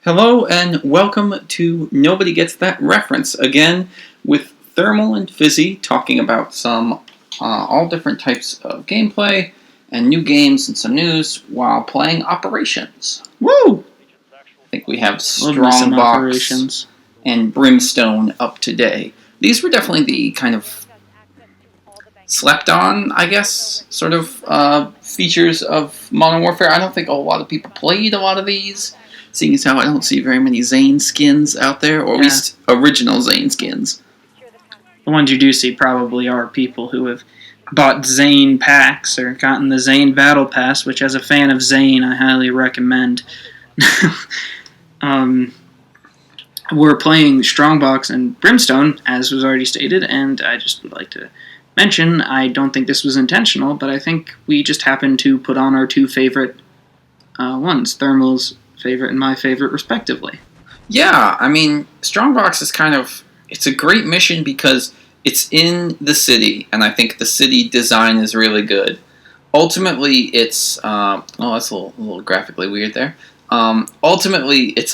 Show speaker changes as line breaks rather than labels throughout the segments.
Hello and welcome to Nobody Gets That Reference, again with Thermal and Fizzy talking about some all different types of gameplay and new games and some news while playing Operations. Woo! I think we have Strongbox and Brimstone up today. These were definitely the kind of slept on, I guess, sort of features of Modern Warfare. I don't think a lot of people played a lot of these. Seeing as how I don't see very many Zane skins out there, or at least original Zane skins.
The ones you do see probably are people who have bought Zane packs or gotten the Zane Battle Pass, which as a fan of Zane, I highly recommend. We're playing Strongbox and Brimstone, as was already stated, and I just would like to mention, I don't think this was intentional, but I think we just happened to put on our two favorite ones, Thermal's favorite and my favorite, respectively.
Yeah, I mean, Strongbox is it's a great mission because it's in the city, and I think the city design is really good. Ultimately, it's, that's a little graphically weird there. Ultimately, it's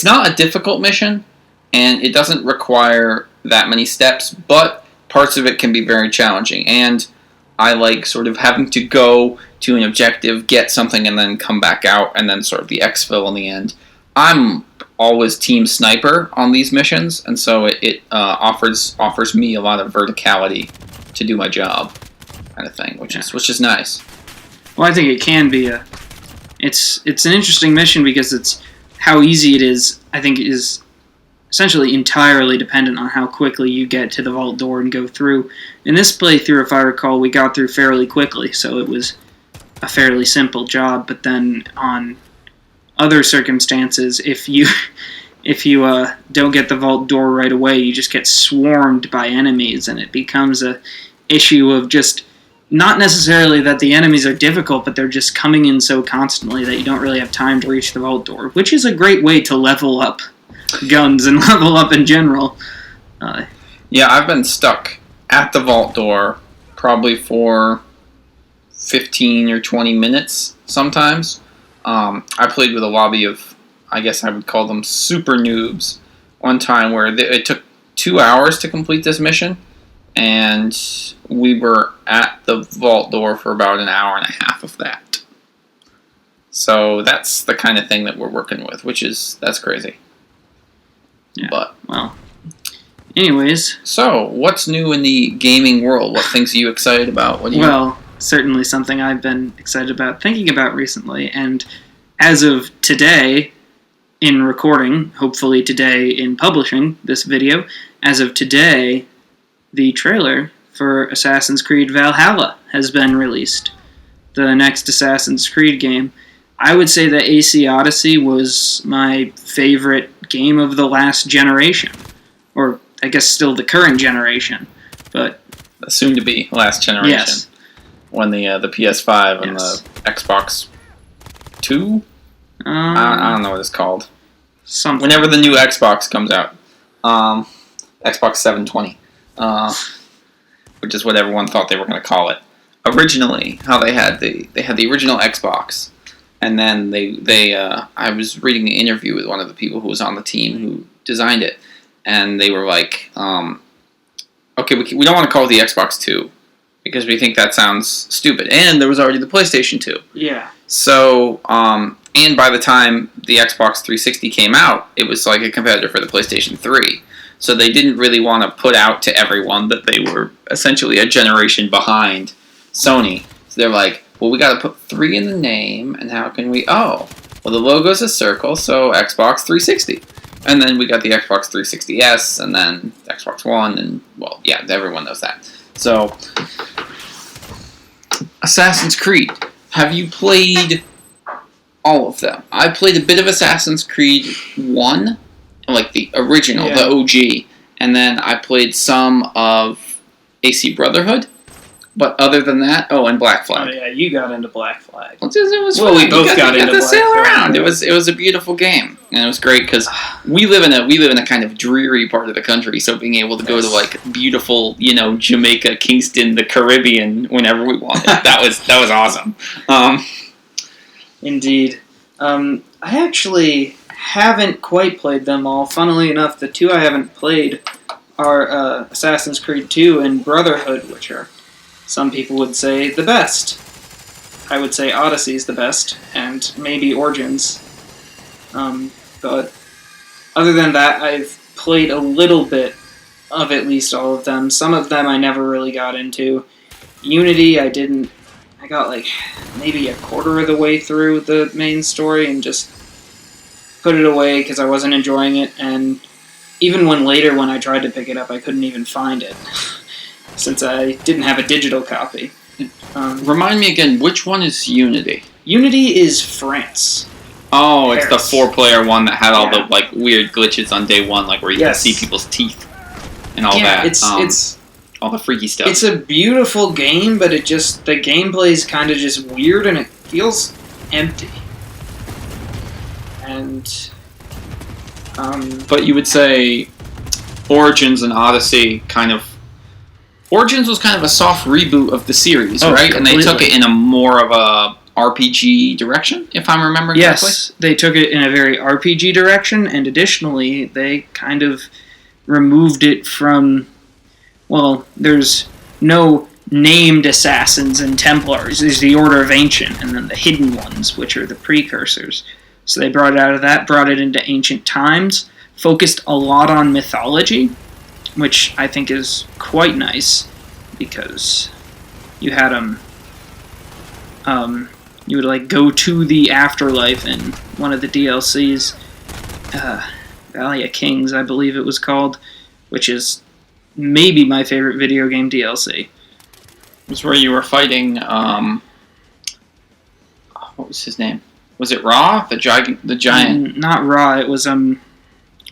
not a difficult mission, and it doesn't require that many steps, but parts of it can be very challenging, and I like sort of having to go to an objective, get something, and then come back out, and then sort of the exfil in the end. I'm always team sniper on these missions, and so it offers me a lot of verticality to do my job, kind of thing, which is nice.
Well, I think it can be it's an interesting mission because it's how easy it is. I think it is essentially entirely dependent on how quickly you get to the vault door and go through. In this playthrough, if I recall, we got through fairly quickly, so it was a fairly simple job. But then on other circumstances, if you don't get the vault door right away, you just get swarmed by enemies, and it becomes a issue of just not necessarily that the enemies are difficult, but they're just coming in so constantly that you don't really have time to reach the vault door, which is a great way to level up guns and level up in general.
Yeah, I've been stuck at the vault door probably for 15 or 20 minutes sometimes. I played with a lobby of, I guess I would call them super noobs one time where it took 2 hours to complete this mission, and we were at the vault door for about an hour and a half of that. So that's the kind of thing that we're working with, that's crazy.
Yeah.
But
well, anyways.
So, what's new in the gaming world? What things are you excited about?
Well, certainly something I've been excited about, thinking about recently, and as of today, in recording, hopefully today in publishing this video, as of today, the trailer for Assassin's Creed Valhalla has been released. The next Assassin's Creed game. I would say that AC Odyssey was my favorite game of the last generation. Or, I guess, still the current generation. But
soon to be last generation.
Yes.
When the PS5 and the Xbox 2? I don't know what it's called.
Something.
Whenever the new Xbox comes out. Xbox 720. Which is what everyone thought they were going to call it. Originally, how they had the original Xbox. And then I was reading an interview with one of the people who was on the team who designed it, and they were like, okay, we don't want to call it the Xbox 2, because we think that sounds stupid. And there was already the PlayStation 2.
Yeah.
So, and by the time the Xbox 360 came out, it was like a competitor for the PlayStation 3. So they didn't really want to put out to everyone that they were essentially a generation behind Sony. So they're like, well, we got to put 3 in the name, and how can we... Oh, well, the logo's a circle, so Xbox 360. And then we got the Xbox 360S, and then Xbox One, and, well, yeah, everyone knows that. So, Assassin's Creed. Have you played all of them? I played a bit of Assassin's Creed 1, like the original, the OG, and then I played some of AC Brotherhood. But other than that, and Black Flag.
Oh yeah, you got into Black Flag.
It was
well,
fun.
We both got into
Black Flag. Sail around.
Yeah.
It was a beautiful game, and it was great because we live in a kind of dreary part of the country. So being able to go to like beautiful, Jamaica, Kingston, the Caribbean, whenever we wanted, that was awesome.
Indeed. I actually haven't quite played them all. Funnily enough, the two I haven't played are Assassin's Creed 2 and Brotherhood, which are, some people would say, the best. I would say Odyssey's the best, and maybe Origins. But other than that, I've played a little bit of at least all of them. Some of them I never really got into. Unity, I didn't. I got like maybe a quarter of the way through the main story and just put it away because I wasn't enjoying it. And even when I tried to pick it up, I couldn't even find it since I didn't have a digital copy.
Remind me again, which one is Unity?
Unity is France.
Oh, it's
Paris.
the 4-player one that had all
Yeah.
the like weird glitches on day one, like where you
Yes.
can see people's teeth and all
Yeah,
that.
it's
all the freaky stuff.
It's a beautiful game, but the gameplay is kind of just weird and it feels empty. And
But you would say Origins and Odyssey Origins was kind of a soft reboot of the series,
Oh,
right? And they took
completely.
it in a more of a RPG direction, if I'm remembering correctly.
yes, they took it in a very RPG direction, and additionally, they kind of removed it from. Well, there's no named assassins and Templars. There's the Order of Ancient, and then the hidden ones, which are the precursors. So they brought it out of that, brought it into ancient times, focused a lot on mythology, which I think is quite nice, because you had you would like go to the afterlife in one of the DLCs, Valley of Kings, I believe it was called, which is maybe my favorite video game DLC.
It was where you were fighting, what was his name? Was it Ra? The giant?
Not Ra. It was oh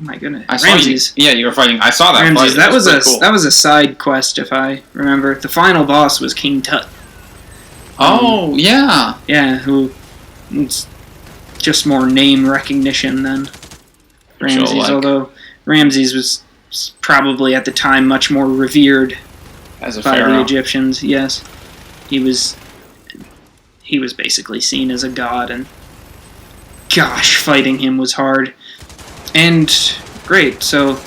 my goodness,
I saw
Ramses.
you were fighting. I saw that
Ramses.
fight.
That was a side quest, if I remember. The final boss was King Tut.
Oh, yeah.
Yeah, who it's just more name recognition than Ramses.
like-
Although Ramses was probably at the time much more revered
As a
by the
pharaoh.
Egyptians. Yes, he was basically seen as a god, and gosh, fighting him was hard. And great. So,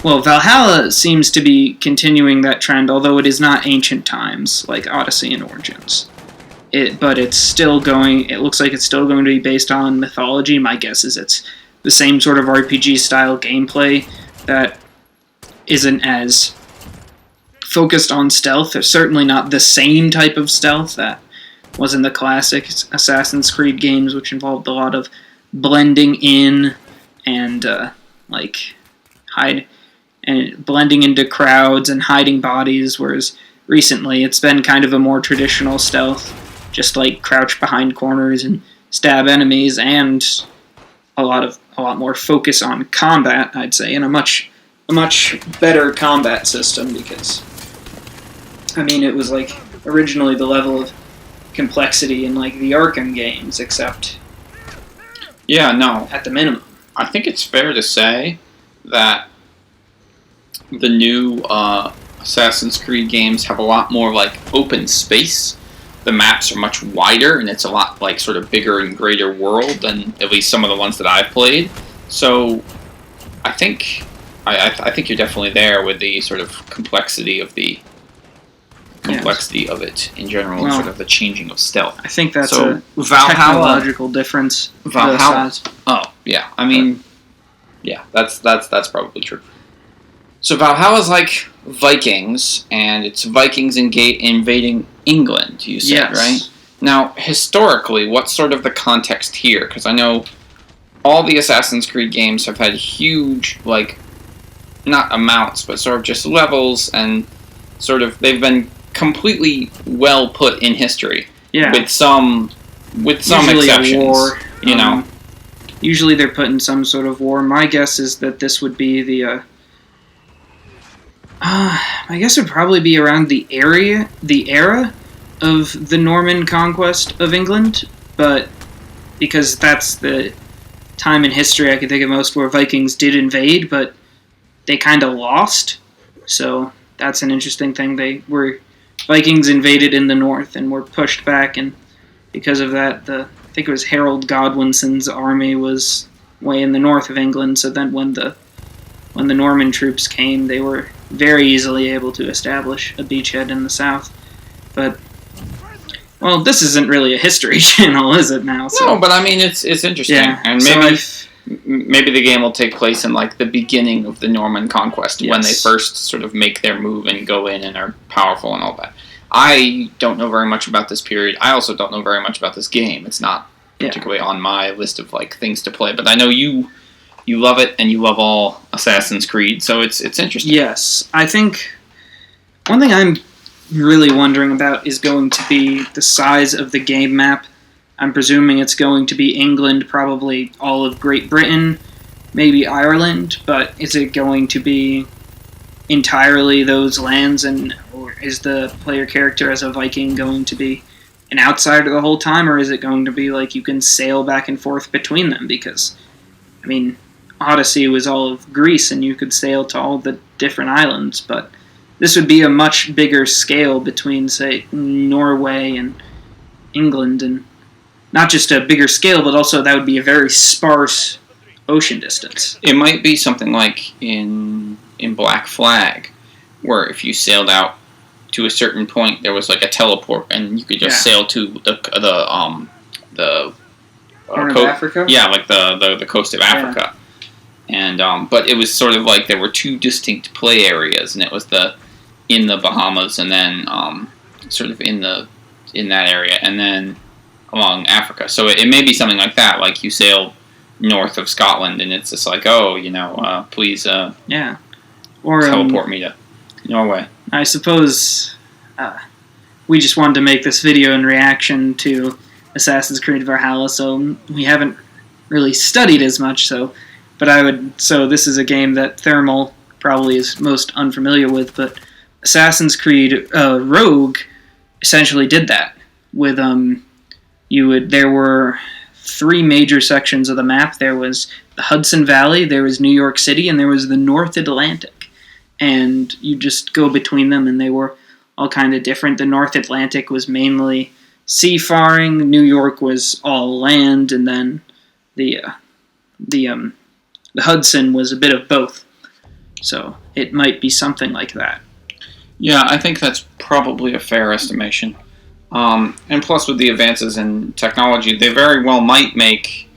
well, Valhalla seems to be continuing that trend, although it is not ancient times like Odyssey and Origins. But it's still going. It looks like it's still going to be based on mythology. My guess is it's the same sort of RPG style gameplay that isn't as focused on stealth. They're certainly not the same type of stealth that was in the classic Assassin's Creed games, which involved a lot of blending in and blending into crowds and hiding bodies. Whereas recently, it's been kind of a more traditional stealth, just like crouch behind corners and stab enemies, and a lot more focus on combat, I'd say, and a much better combat system, because I mean, it was like originally the level of complexity in like the Arkham games, except
Yeah, no.
at the minimum.
I think it's fair to say that the new Assassin's Creed games have a lot more like open space. The maps are much wider, and it's a lot like sort of bigger and greater world than at least some of the ones that I've played. So I think I think you're definitely there with the sort of complexity of it in general, and
Well,
sort of the changing of stealth.
I think that's
So,
a
Valhalla-
technological difference.
Valhalla-
both sides.
Oh, yeah. I mean, yeah, that's probably true. So Valhalla's like Vikings, and it's Vikings invading England, you said,
Yes.
right? Now, historically, what's sort of the context here? Because I know all the Assassin's Creed games have had huge, like, not amounts, but sort of just levels, and sort of they've been completely well put in history,
Yeah.
with some
Usually
exceptions.
a war.
You know,
Usually they're put in some sort of war. My guess is that this would be the. I guess it would probably be around the era of the Norman conquest of England, but because that's the time in history I can think of most where Vikings did invade, but they kind of lost. So that's an interesting thing. Vikings invaded in the north and were pushed back, and because of that, the think it was Harold Godwinson's army was way in the north of England. So then when the Norman troops came, they were very easily able to establish a beachhead in the south. But well, this isn't really a history channel, is it now? So,
no, but I mean it's interesting,
yeah,
and maybe the game will take place in like the beginning of the Norman conquest when they first sort of make their move and go in and are powerful and all that. I don't know very much about this period. I also don't know very much about this game. It's not particularly on my list of like things to play, but I know you love it and you love all Assassin's Creed, so it's interesting.
Yes, I think one thing I'm really wondering about is going to be the size of the game map. I'm presuming it's going to be England, probably all of Great Britain, maybe Ireland, but is it going to be entirely those lands, or is the player character as a Viking going to be an outsider the whole time, or is it going to be like you can sail back and forth between them? Because, I mean, Odyssey was all of Greece and you could sail to all the different islands, but this would be a much bigger scale between, say, Norway and England, and not just a bigger scale, but also that would be a very sparse ocean distance.
It might be something like in Black Flag, where if you sailed out to a certain point, there was like a teleport, and you could just sail to the
Horn of Africa?
Yeah, like the coast of Africa. And but it was sort of like there were two distinct play areas, and it was in the Bahamas, and then sort of in that area, and then along Africa. So it may be something like that, like you sail north of Scotland, and it's just like, please
or
teleport me to Norway.
I suppose we just wanted to make this video in reaction to Assassin's Creed Valhalla, so we haven't really studied as much. So this is a game that Thermal probably is most unfamiliar with, but Assassin's Creed Rogue essentially did that with there were three major sections of the map. There was the Hudson Valley, there was New York City, and there was the North Atlantic. And you just go between them, and they were all kind of different. The North Atlantic was mainly seafaring, New York was all land, and then the Hudson was a bit of both. So it might be something like that.
Yeah, I think that's probably a fair estimation. And plus, with the advances in technology, they very well might make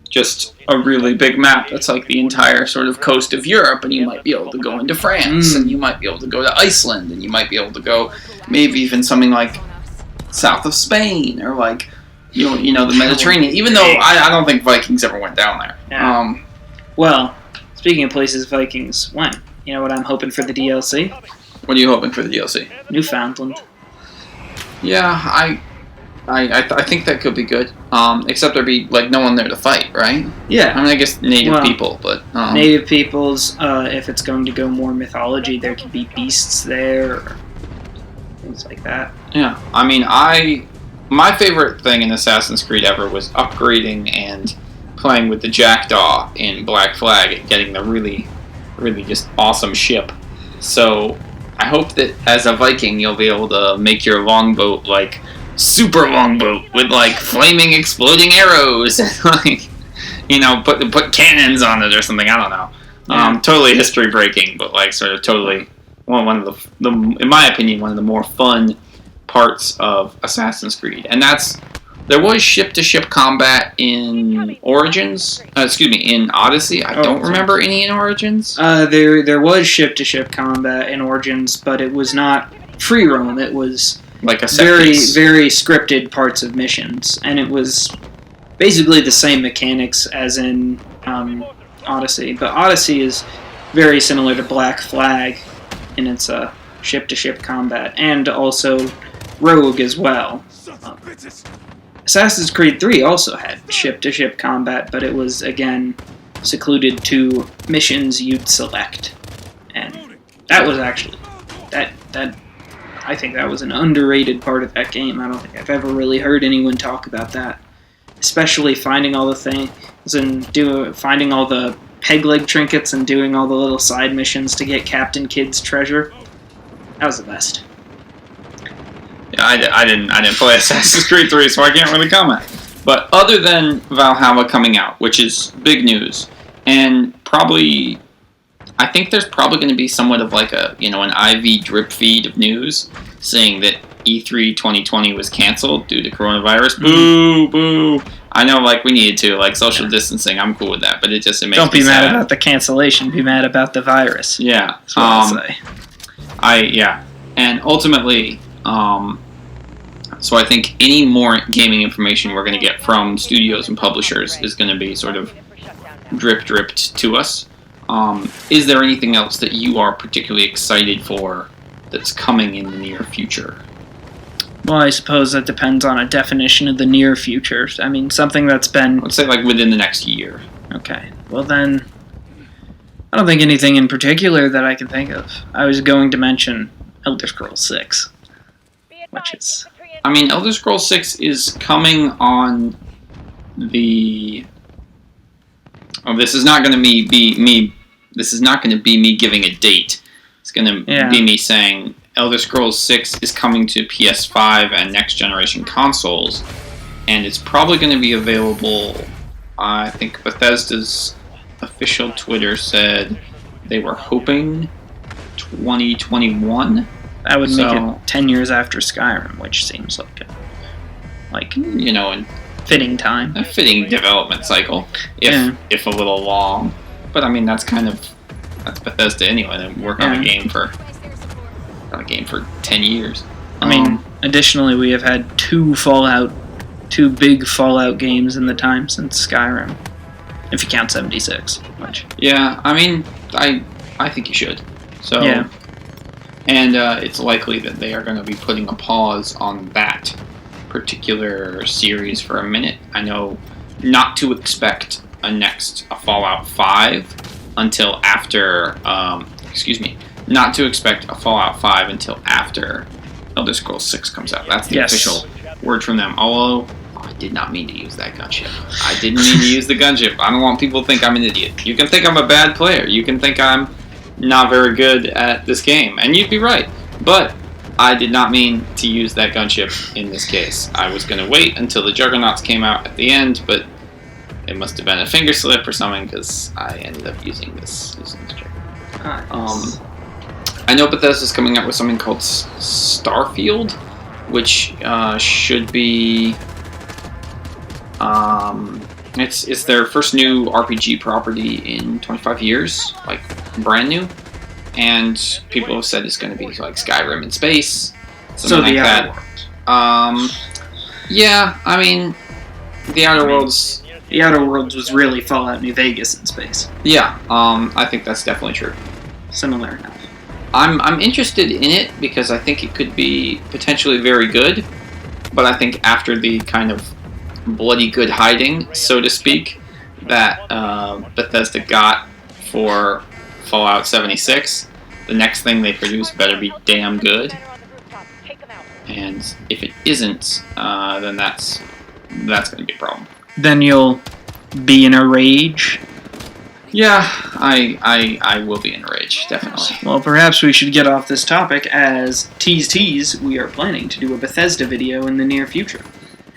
just a really big map that's like the entire sort of coast of Europe, and you might be able to go into France, and you might be able to go to Iceland, and you might be able to go maybe even something like south of Spain, or like the Mediterranean. Even though I don't think Vikings ever went down there.
Yeah. Well, speaking of places Vikings went, you know what I'm hoping for the DLC?
What are you hoping for the DLC?
Newfoundland.
Yeah, I think that could be good. Except there'd be like no one there to fight, right?
Yeah.
I mean, I guess native people, but
native peoples. If it's going to go more mythology, there could be beasts there, or things like that.
Yeah. I mean, my favorite thing in Assassin's Creed ever was upgrading and playing with the Jackdaw in Black Flag and getting the really, really just awesome ship. So I hope that as a Viking, you'll be able to make your longboat like super longboat with like flaming, exploding arrows, and like put cannons on it or something. I don't know. Yeah. Totally history breaking, but like sort of totally one of the in my opinion, one of the more fun parts of Assassin's Creed, and there was ship-to-ship combat in Origins. In Odyssey. I don't remember any in Origins.
There was ship-to-ship combat in Origins, but it was not free roam. It was
like a
very, very scripted parts of missions, and it was basically the same mechanics as in Odyssey. But Odyssey is very similar to Black Flag in its ship-to-ship combat, and also Rogue as well. Assassin's Creed 3 also had ship-to-ship combat, but it was, again, secluded to missions you'd select. And that was actually... I think that was an underrated part of that game. I don't think I've ever really heard anyone talk about that. Especially finding all the things and finding all the peg leg trinkets and doing all the little side missions to get Captain Kidd's treasure. That was the best.
Yeah, I didn't play Assassin's Creed 3, so I can't really comment. But other than Valhalla coming out, which is big news, and probably, I think there's probably going to be somewhat of like an IV drip feed of news saying that E3 2020 was canceled due to coronavirus. Boo, boo. I know, like, we needed to, like, social distancing. I'm cool with that, but it makes me sad.
Don't be mad about the cancellation. Be mad about the virus.
Yeah.
That's what I'll say.
And ultimately, so I think any more gaming information we're going to get from studios and publishers is going to be sort of dripped to us. Is there anything else that you are particularly excited for that's coming in the near future?
Well, I suppose that depends on a definition of the near future. I mean, something that's been...
Let's say, like, within the next year.
Okay. Well, then, I don't think anything in particular that I can think of. I was going to mention Elder Scrolls 6, which is...
I mean, Elder Scrolls 6 is coming on the... Oh, this is not going to be me... This is not going to be me giving a date. It's going to be me saying Elder Scrolls 6 is coming to PS5 and next generation consoles, and it's probably going to be available. I think Bethesda's official Twitter said they were hoping 2021.
That would make it 10 years after Skyrim, which seems like
a
fitting time,
a fitting development cycle, if a little long. But I mean, that's Bethesda anyway. They work on a game for 10 years.
I mean, additionally, we have had two big Fallout games in the time since Skyrim, if you count 76. Which
I mean, I think you should. So and it's likely that they are going to be putting a pause on that particular series for a minute. I know not to expect a Fallout 5 until after, not to expect a Fallout 5 until after Elder Scrolls 6 comes out. That's the official word from them. Although, I did not mean to use that gunship. I didn't mean to use the gunship. I don't want people to think I'm an idiot. You can think I'm a bad player. You can think I'm not very good at this game. And you'd be right. But I did not mean to use that gunship in this case. I was going to wait until the Juggernauts came out at the end, but it must have been a finger slip or something because I ended up using this trigger. I know Bethesda's coming out with something called Starfield, which should be it's their first new RPG property in 25 years, like brand new, and people have said it's going to be like Skyrim in space, something like that. I mean, the Outer Worlds.
The Outer Worlds was really Fallout New Vegas in space.
Yeah, I think that's definitely true.
Similar enough.
I'm interested in it because I think it could be potentially very good, but I think after the kind of bloody good hiding, so to speak, that Bethesda got for Fallout 76, the next thing they produce better be damn good. And if it isn't, then that's going to be a problem.
Then you'll be in a rage.
Yeah, I will be in a rage, definitely.
Well, perhaps we should get off this topic as tease, we are planning to do a Bethesda video in the near future.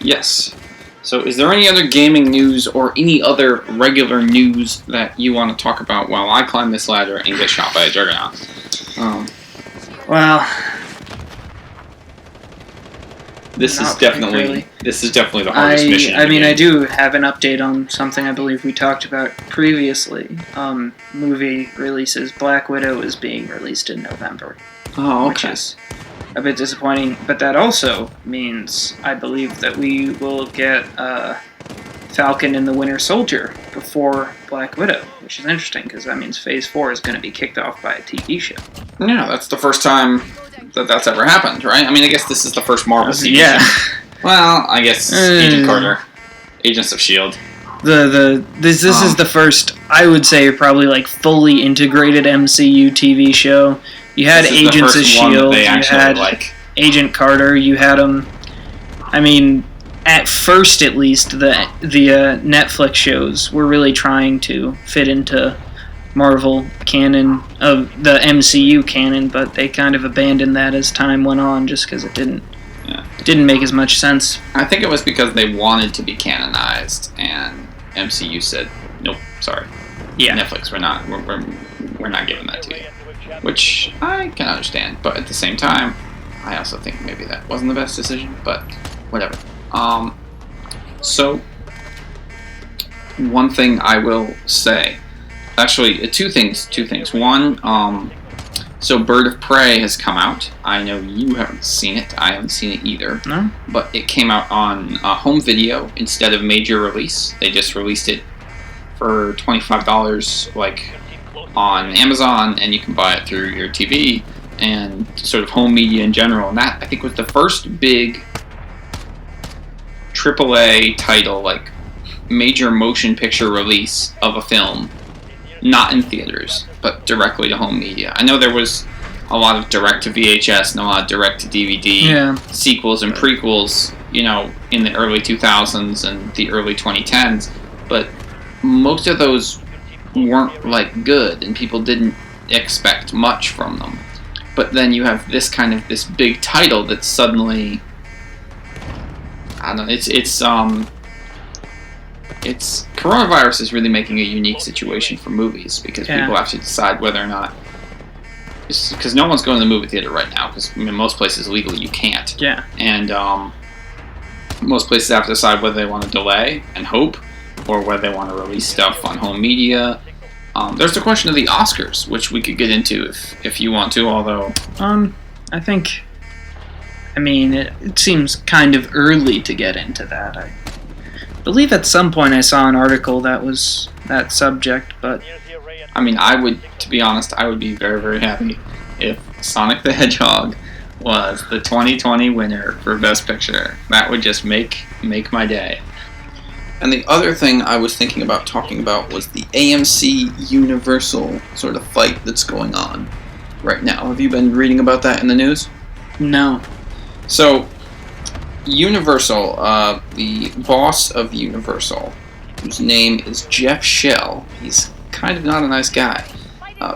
Yes. So is there any other gaming news or any other regular news that you want to talk about while I climb this ladder and get shot by a Juggernaut?
Well...
This is definitely the hardest mission.
I mean, I do have an update on something I believe we talked about previously. Movie releases. Black Widow is being released in November.
Oh, okay.
Which is a bit disappointing, but that also means I believe that we will get Falcon and the Winter Soldier before Black Widow, which is interesting because that means Phase 4 is going to be kicked off by a TV show.
Yeah, that's the first time that's ever happened, right? I mean, I guess this is the first Marvel TV show. Well, I guess Agent Carter, Agents of S.H.I.E.L.D.
This is the first, I would say, probably like fully integrated MCU TV show. You had Agents of S.H.I.E.L.D., you had Agent Carter, you had them. I mean, at first at least, the Netflix shows were really trying to fit into Marvel canon of the MCU canon, but they kind of abandoned that as time went on, just because it didn't didn't make as much sense.
I think it was because they wanted to be canonized, and MCU said, "Nope, sorry,
Yeah.
Netflix, we're not giving that to you," which I can understand. But at the same time, I also think maybe that wasn't the best decision. But whatever. So one thing I will say, actually, two things. One, so Bird of Prey has come out. I know you haven't seen it. I haven't seen it either.
No?
But it came out on home video instead of major release. They just released it for $25, like on Amazon, and you can buy it through your TV and sort of home media in general. And that, I think, was the first big AAA title, like major motion picture release of a film, not in theaters, but directly to home media. I know there was a lot of direct to VHS and a lot of direct to DVD sequels and prequels, in the early 2000s and the early 2010s, but most of those weren't like good, and people didn't expect much from them. But then you have this big title that suddenly, I don't know, it's coronavirus is really making a unique situation for movies, because people have to decide whether or not, because no one's going to the movie theater right now, because most places legally you can't.
Yeah.
And most places have to decide whether they want to delay and hope, or whether they want to release stuff on home media. There's the question of the Oscars, which we could get into if you want to, although...
I think... it seems kind of early to get into that. I believe at some point I saw an article that was that subject, but... to be honest, I would be very, very happy if Sonic the Hedgehog was the 2020 winner for Best Picture. That would just make my day. And the other thing I was thinking about talking about was the AMC Universal sort of fight that's going on right now. Have you been reading about that in the news? No.
So, Universal, the boss of Universal, whose name is Jeff Shell, he's kind of not a nice guy.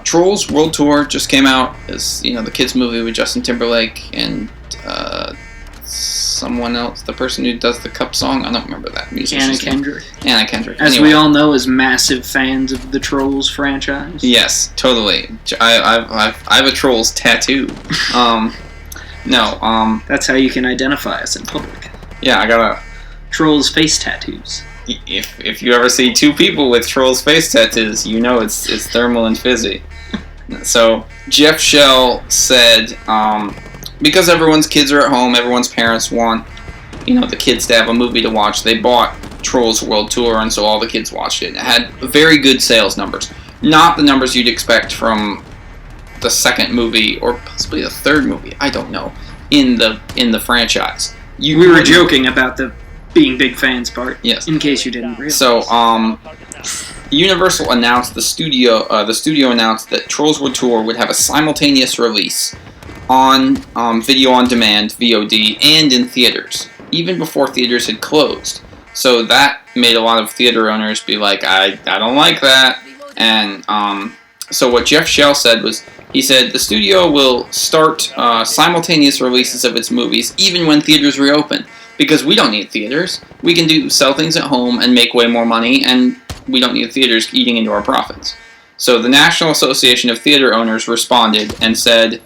Trolls World Tour just came out, as the kids movie with Justin Timberlake and someone else, the person who does the Cup song, I don't remember that musician's name. Anna Kendrick.
As we all know, as massive fans of the Trolls franchise.
Yes, totally. I have a Trolls tattoo.
That's how you can identify us in public.
Yeah, I got a
Trolls face tattoos.
If you ever see two people with Trolls face tattoos, it's Thermal and Fizzy. So Jeff Shell said, because everyone's kids are at home, everyone's parents want, the kids to have a movie to watch. They bought Trolls World Tour, and so all the kids watched it. It had very good sales numbers, not the numbers you'd expect from the second movie or possibly the third movie. I don't know in the franchise.
We were joking about the being big fans part.
Yes.
In case you didn't realize.
So, Universal announced the studio announced that Trolls World Tour would have a simultaneous release on video on demand, VOD, and in theaters, even before theaters had closed. So that made a lot of theater owners be like, I don't like that. And so what Jeff Shell said was, he said the studio will start simultaneous releases of its movies even when theaters reopen, because we don't need theaters. We can sell things at home and make way more money, and we don't need theaters eating into our profits. So the National Association of Theater Owners responded and said,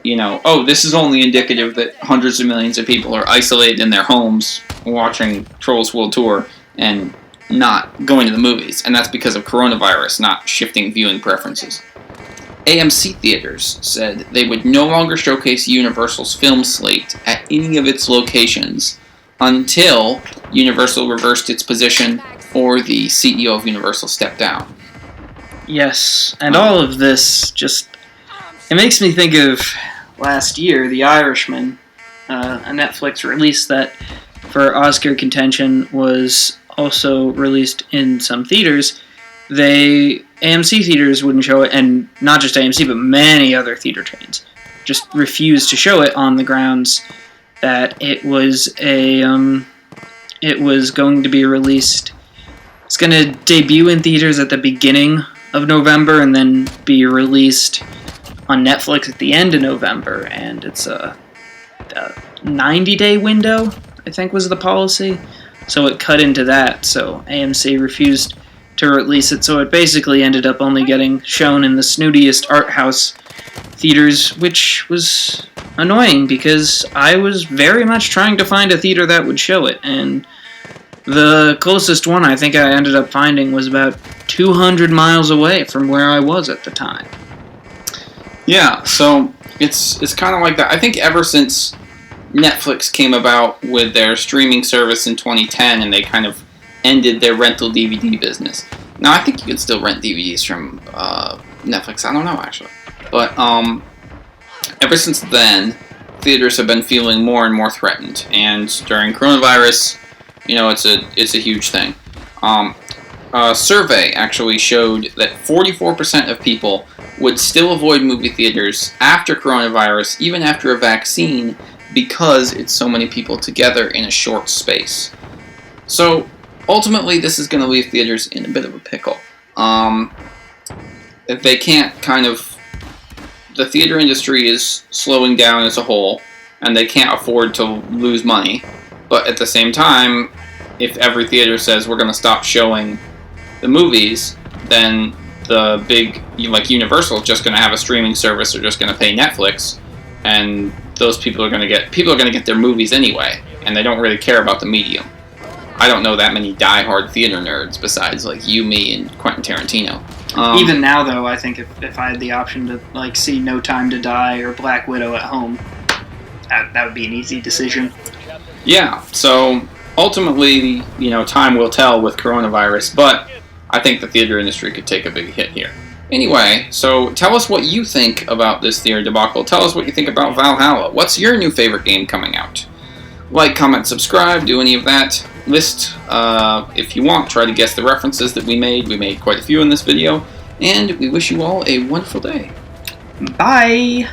this is only indicative that hundreds of millions of people are isolated in their homes watching Trolls World Tour and not going to the movies, and that's because of coronavirus, not shifting viewing preferences. AMC Theaters said they would no longer showcase Universal's film slate at any of its locations until Universal reversed its position or the CEO of Universal stepped down.
Yes, and all of this it makes me think of last year, The Irishman, a Netflix release that for Oscar contention was also released in some theaters. AMC theaters wouldn't show it, and not just AMC, but many other theater chains just refused to show it on the grounds that it was going to be released. It's going to debut in theaters at the beginning of November and then be released on Netflix at the end of November, and it's 90-day window, I think was the policy. So it cut into that, so AMC refused to release it, so it basically ended up only getting shown in the snootiest art house theaters, which was annoying because I was very much trying to find a theater that would show it, and the closest one I think I ended up finding was about 200 miles away from where I was at the time.
Yeah, so it's kind of like that. I think ever since Netflix came about with their streaming service in 2010 and they kind of ended their rental DVD business. Now, I think you can still rent DVDs from Netflix. I don't know, actually. But ever since then, theaters have been feeling more and more threatened. And during coronavirus, it's a huge thing. A survey actually showed that 44% of people would still avoid movie theaters after coronavirus, even after a vaccine, because it's so many people together in a short space. So, ultimately, this is going to leave theaters in a bit of a pickle. If they can't the theater industry is slowing down as a whole, and they can't afford to lose money. But at the same time, if every theater says we're going to stop showing the movies, then the big, like Universal, is just going to have a streaming service. They're just going to pay Netflix, and those people are going to get their movies anyway, and they don't really care about the medium. I don't know that many die-hard theater nerds besides like you, me, and Quentin Tarantino.
Even now, though, I think if I had the option to see No Time to Die or Black Widow at home, that would be an easy decision.
Yeah, so ultimately, time will tell with coronavirus, but I think the theater industry could take a big hit here. Anyway, so tell us what you think about this theater debacle. Tell us what you think about Valhalla. What's your new favorite game coming out? Like, comment, subscribe, do any of that. List, if you want, try to guess the references that we made. We made quite a few in this video. And we wish you all a wonderful day.
Bye!